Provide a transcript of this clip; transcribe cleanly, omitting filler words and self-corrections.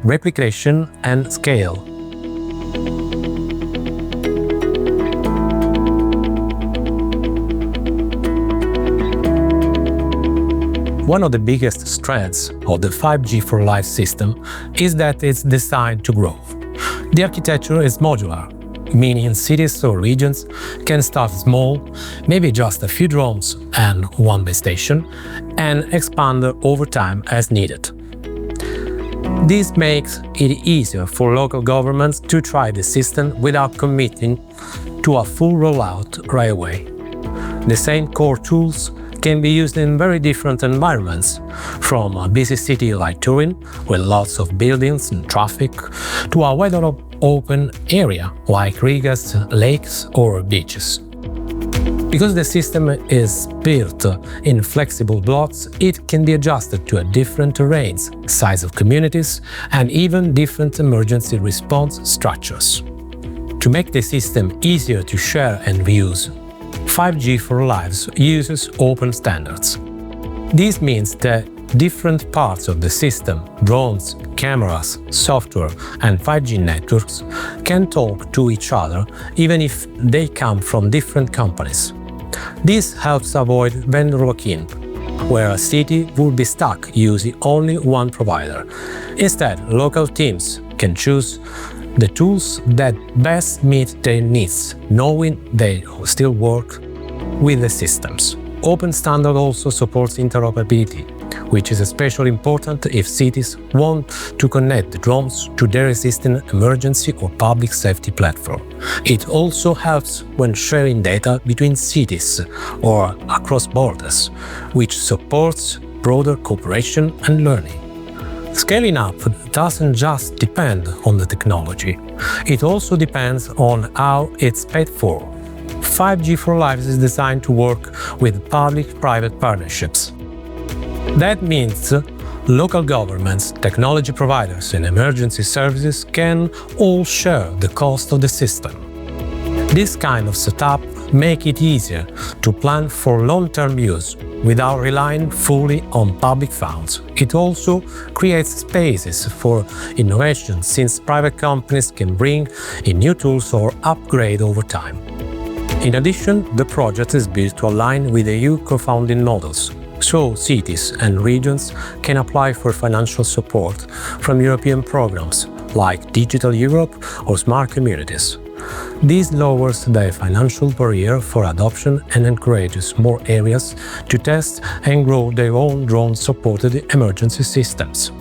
Replication and Scale. One of the biggest strengths of the 5G for Life system is that it's designed to grow. The architecture is modular, meaning cities or regions can start small, maybe just a few drones and one base station, and expand over time as needed. This makes it easier for local governments to try the system without committing to a full rollout right away. The same core tools can be used in very different environments, from a busy city like Turin, with lots of buildings and traffic, to a wider open area like Riga's lakes or beaches. Because the system is built in flexible blocks, it can be adjusted to a different terrains, size of communities, and even different emergency response structures. To make the system easier to share and reuse, 5G for Lives uses open standards. This means that different parts of the system, drones, cameras, software, and 5G networks, can talk to each other even if they come from different companies. This helps avoid vendor lock-in, where a city would be stuck using only one provider. Instead, local teams can choose the tools that best meet their needs, knowing they still work with the systems. Open standard also supports interoperability, which is especially important if cities want to connect the drones to their existing emergency or public safety platform. It also helps when sharing data between cities or across borders, which supports broader cooperation and learning. Scaling up doesn't just depend on the technology, it also depends on how it's paid for. 5G for Life is designed to work with public-private partnerships. That means local governments, technology providers, and emergency services can all share the cost of the system. This kind of setup makes it easier to plan for long-term use without relying fully on public funds. It also creates spaces for innovation, since private companies can bring in new tools or upgrade over time. In addition, the project is built to align with EU co-funding models, so cities and regions can apply for financial support from European programs like Digital Europe or Smart Communities. This lowers the financial barrier for adoption and encourages more areas to test and grow their own drone-supported emergency systems.